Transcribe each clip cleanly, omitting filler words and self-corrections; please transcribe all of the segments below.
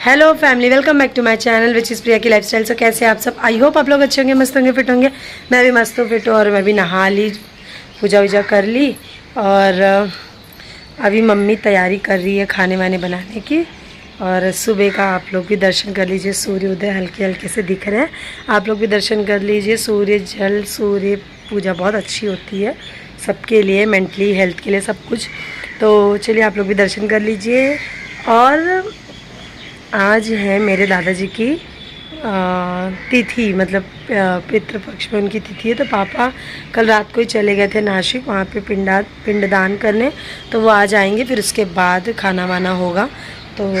Hello family, welcome back to my channel which is Priya की lifestyle. सो कैसे आप सब? आई होप आप लोग अच्छे होंगे, मस्त होंगे, फिट होंगे। मैं भी मस्त हूँ, फिट हूँ। और मैं भी नहा ली, पूजा वूजा कर ली। और अभी मम्मी तैयारी कर रही है खाने वाने बनाने की। और सुबह का आप लोग भी दर्शन कर लीजिए, सूर्य उदय हल्के हल्के से दिख रहे हैं। आप लोग भी दर्शन कर लीजिए। सूर्य जल सूर्य पूजा बहुत अच्छी होती है सबके लिए, मेंटली हेल्थ के लिए, सब कुछ। तो चलिए आप लोग भी दर्शन कर लीजिए। और आज है मेरे दादाजी की तिथि, मतलब पितृपक्ष में उनकी तिथि है। तो पापा कल रात को ही चले गए थे नासिक, वहाँ पे पिंडदान करने। तो वो आज आएंगे, फिर उसके बाद खाना वाना होगा तो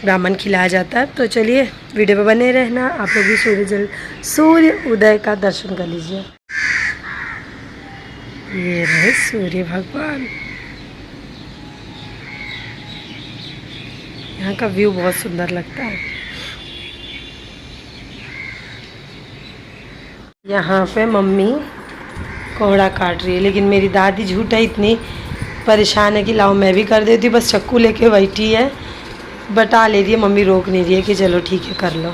ब्राह्मण खिलाया जाता है। तो चलिए वीडियो पे बने रहना। आप लोग भी सूर्य उदय का दर्शन कर लीजिए। ये रहे सूर्य भगवान। यहाँ का व्यू बहुत सुंदर लगता है। यहाँ पे मम्मी कोहड़ा काट रही है, लेकिन मेरी दादी झूठा इतनी परेशान है कि लाओ मैं भी कर देती हूँ। बस चक्कू लेके बैठी है, बटा ले रही है। मम्मी रोक नहीं रही है कि चलो ठीक है कर लो।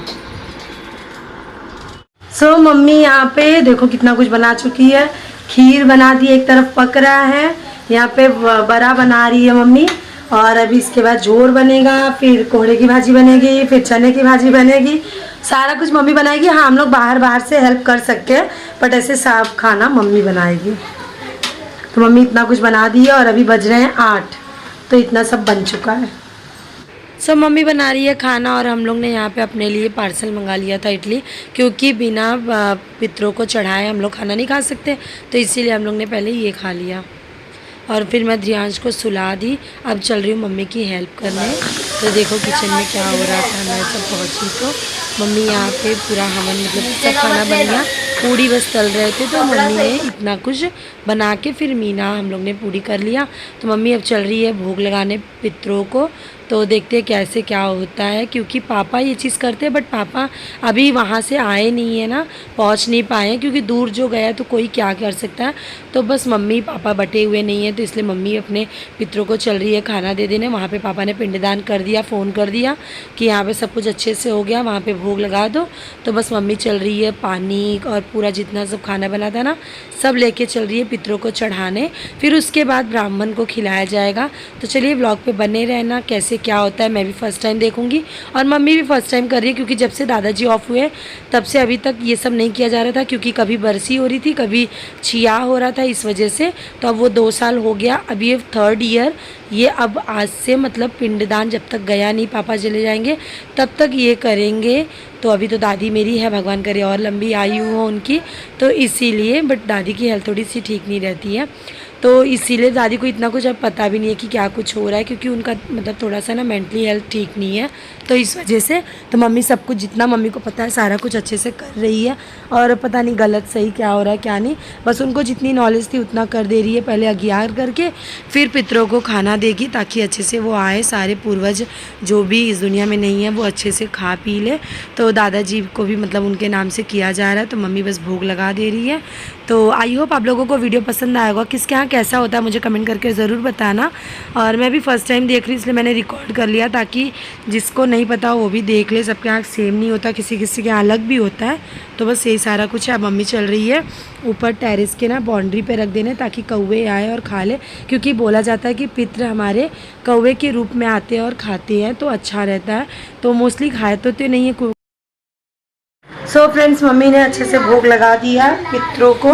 सो मम्मी यहाँ पे देखो कितना कुछ बना चुकी है। खीर बना दी, एक तरफ पक रहा है। यहाँ पे बड़ा बना रही है मम्मी। और अभी इसके बाद जोर बनेगा, फिर कोहड़े की भाजी बनेगी, फिर चने की भाजी बनेगी। सारा कुछ मम्मी बनाएगी। हाँ, हम लोग बाहर से हेल्प कर सकते हैं, बट ऐसे साफ खाना मम्मी बनाएगी। तो मम्मी इतना कुछ बना दी है और अभी बज रहे हैं 8, तो इतना सब बन चुका है। सब मम्मी बना रही है खाना। और हम लोग ने यहाँ पे अपने लिए पार्सल मंगा लिया था इडली, क्योंकि बिना पितरों को चढ़ाए हम लोग खाना नहीं खा सकते। तो इसीलिए हम लोग ने पहले ये खा लिया। और फिर मैं ध्रियांश को सुला दी। अब चल रही हूँ मम्मी की हेल्प करने। तो देखो किचन में क्या हो रहा था। मैं सब पहुँची तो मम्मी यहाँ पे पूरा हवन, मतलब सब खाना बन गया। पूड़ी बस तल रहे थे, तो मम्मी ने इतना कुछ बना के फिर मीना हम लोग ने पूड़ी कर लिया। तो मम्मी अब चल रही है भोग लगाने पितरों को। तो देखते हैं कैसे क्या होता है, क्योंकि पापा ये चीज़ करते हैं, बट पापा अभी वहाँ से आए नहीं है ना, पहुँच नहीं पाए हैं, क्योंकि दूर जो गया तो कोई क्या कर सकता है। तो बस मम्मी पापा बटे हुए नहीं है, तो इसलिए मम्मी अपने पितरों को चल रही है खाना दे देने। वहाँ पे पापा ने पिंडदान कर दिया, फ़ोन कर दिया कि यहाँ पे सब कुछ अच्छे से हो गया, वहाँ पे भोग लगा दो। तो बस मम्मी चल रही है पानी और पूरा जितना सब खाना बना था ना, सब लेके चल रही है पितरों को चढ़ाने। फिर उसके बाद ब्राह्मण को खिलाया जाएगा। तो चलिए ब्लॉग पे बने रहना, कैसे क्या होता है मैं भी फर्स्ट टाइम देखूंगी। और मम्मी भी फर्स्ट टाइम कर रही है, क्योंकि जब से दादाजी ऑफ हुए तब से अभी तक ये सब नहीं किया जा रहा था, क्योंकि कभी बरसी हो रही थी, कभी छिया हो रहा था, इस वजह से। तो अब वो 2 साल हो गया, अब ये 3rd ईयर ये अब आज से, मतलब पिंडदान जब तक गया नहीं, पापा चले जाएंगे तब तक ये करेंगे। तो अभी तो दादी मेरी है, भगवान करे और लंबी आयु हो उनकी, तो इसीलिए। बट दादी की हेल्थ थोड़ी सी ठीक नहीं रहती है, तो इसीलिए दादी को इतना कुछ अब पता भी नहीं है कि क्या कुछ हो रहा है, क्योंकि उनका मतलब थोड़ा सा ना मेंटली हेल्थ ठीक नहीं है। तो इस वजह से तो मम्मी सब कुछ जितना मम्मी को पता है सारा कुछ अच्छे से कर रही है। और पता नहीं गलत सही क्या हो रहा है क्या नहीं, बस उनको जितनी नॉलेज थी उतना कर दे रही है। पहले अज्ञार करके फिर पितरों को खाना देगी, ताकि अच्छे से वो आए, सारे पूर्वज जो भी इस दुनिया में नहीं है वो अच्छे से खा पी ले। तो दादाजी को भी मतलब उनके नाम से किया जा रहा है। तो मम्मी बस भोग लगा दे रही है। तो आई होप आप लोगों को वीडियो पसंद आएगा। किसके यहाँ कैसा होता है मुझे कमेंट करके ज़रूर बताना। और मैं भी फ़र्स्ट टाइम देख रही, इसलिए मैंने रिकॉर्ड कर लिया, ताकि जिसको नहीं पता वो भी देख ले। सबके यहाँ सेम नहीं होता, किसी किसी के यहाँ अलग भी होता है। तो बस यही सारा कुछ है। मम्मी चल रही है ऊपर टेरेस के ना बाउंड्री पे रख देने, ताकि कौवे आए और खा ले, क्योंकि बोला जाता है कि पितृ हमारे कौवे के रूप में आते हैं और खाते हैं, तो अच्छा रहता है। तो मोस्टली खाए तो नहीं है। सो फ्रेंड्स, मम्मी ने अच्छे से भोग लगा दिया पितरों को।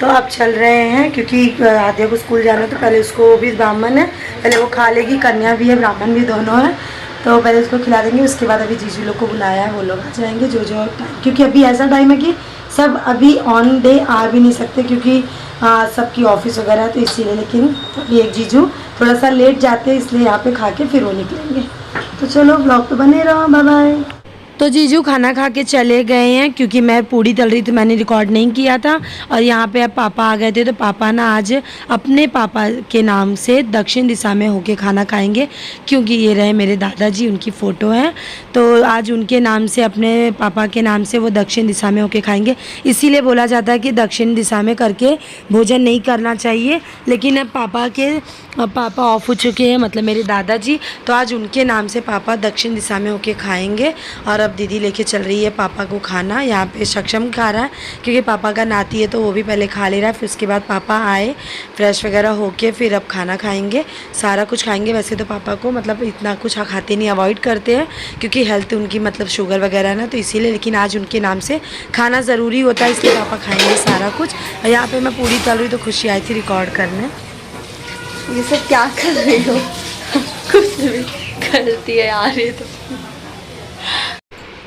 तो अब चल रहे हैं, क्योंकि आद्या को स्कूल जाना, तो पहले उसको भी ब्राह्मण है, पहले वो खा लेगी। कन्या भी है, ब्राह्मण भी दोनों है, तो पहले उसको खिला देंगे। उसके बाद अभी जीजू लोग को बुलाया है, वो लोग आ जाएंगे जो टाइम, क्योंकि अभी ऐसा टाइम है कि सब अभी ऑन डे आ भी नहीं सकते, क्योंकि सबकी ऑफिस वगैरह है, तो इसीलिए। लेकिन अभी एक जीजू थोड़ा सा लेट जाते हैं, इसलिए यहाँ पे खा के फिर वो निकलेंगे। तो चलो ब्लॉग पे बने रहो, बाय बाय। तो जीजू खाना खा के चले गए हैं क्योंकि मैं पूड़ी तल रही थी, मैंने रिकॉर्ड नहीं किया था। और यहाँ पे अब पापा आ गए थे, तो पापा ना आज अपने पापा के नाम से दक्षिण दिशा में होके खाना खाएंगे, क्योंकि ये रहे मेरे दादाजी, उनकी फ़ोटो है। तो आज उनके नाम से, अपने पापा के नाम से वो दक्षिण दिशा में होके खाएंगे। इसीलिए बोला जाता है कि दक्षिण दिशा में करके भोजन नहीं करना चाहिए। लेकिन अब पापा ऑफ हो चुके हैं, मतलब मेरे दादाजी, तो आज उनके नाम से पापा दक्षिण दिशा में होके खाएंगे। और अब दीदी लेके चल रही है पापा को खाना। यहाँ पे सक्षम खा रहा है क्योंकि पापा का नाती है, तो वो भी पहले खा ले रहा है। फिर उसके बाद पापा आए फ्रेश वगैरह होके, फिर अब खाना खाएंगे, सारा कुछ खाएंगे। वैसे तो पापा को मतलब इतना कुछ खाते नहीं, अवॉइड करते हैं क्योंकि हेल्थ उनकी मतलब शुगर वगैरह है ना, तो इसीलिए। लेकिन आज उनके नाम से खाना ज़रूरी होता है, इसलिए पापा खाएँगे सारा कुछ। और यहाँ पर मैं पूरी तल रही, तो खुशी आई थी रिकॉर्ड करने। ये सब क्या कर रही हो? कुछ भी करती है यार ये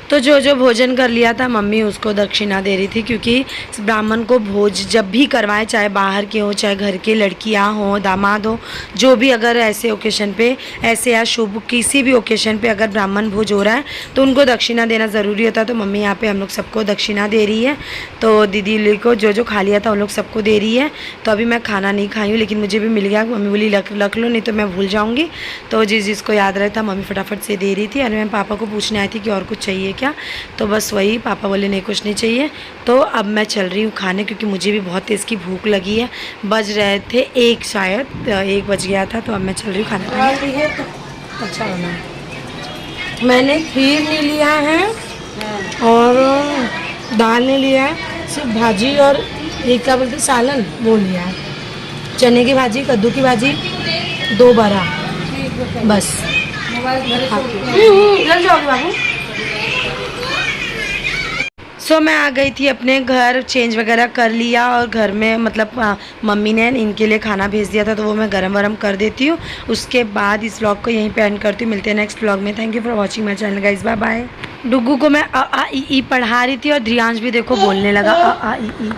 तो जो भोजन कर लिया था, मम्मी उसको दक्षिणा दे रही थी, क्योंकि ब्राह्मण को भोज जब भी करवाएं, चाहे बाहर के हो, चाहे घर के लड़कियां हो, दामाद हो, जो भी अगर ऐसे ओकेशन पे, ऐसे या शुभ किसी भी ओकेशन पे अगर ब्राह्मण भोज हो रहा है तो उनको दक्षिणा देना ज़रूरी होता है। तो मम्मी यहाँ पे हम लोग सबको दक्षिणा दे रही है। तो दीदी को जो खा लिया था उन लोग सबको दे रही है। तो अभी मैं खाना नहीं खाई हूँ, लेकिन मुझे भी मिल गया। मम्मी बोली रख लो, नहीं तो मैं भूल जाऊँगी। तो जिसको याद रहता मम्मी फटाफट से दे रही थी। और मैं पापा को पूछने आई थी कि और कुछ चाहिए क्या, तो बस वही पापा बोले नहीं कुछ नहीं चाहिए। तो अब मैं चल रही हूँ खाने, क्योंकि मुझे भी बहुत तेज़ की भूख लगी है। बज रहे थे 1, शायद 1 बज गया था। तो अब मैं चल रही हूँ खाना खाने। है तो अच्छा बना। मैंने खीर नहीं लिया है और दाल नहीं लिया है, सिर्फ भाजी और ये क्या बोलते सालन वो लिया है। चने की भाजी, कद्दू की भाजी, 2 बड़ा, बस। जल्दी जाओगे बाबू। सो मैं आ गई थी अपने घर, चेंज वगैरह कर लिया। और घर में मतलब मम्मी ने इनके लिए खाना भेज दिया था, तो वो मैं गरम वरम कर देती हूँ। उसके बाद इस व्लॉग को यहीं पे एंड करती हूँ। मिलते हैं नेक्स्ट व्लॉग में। Thank you for watching my channel guys, bye bye. Duggu को मैं अ आ इ ई पढ़ा रही थी और ध्रियांश भी देखो बोलने लगा अ आ इ ई।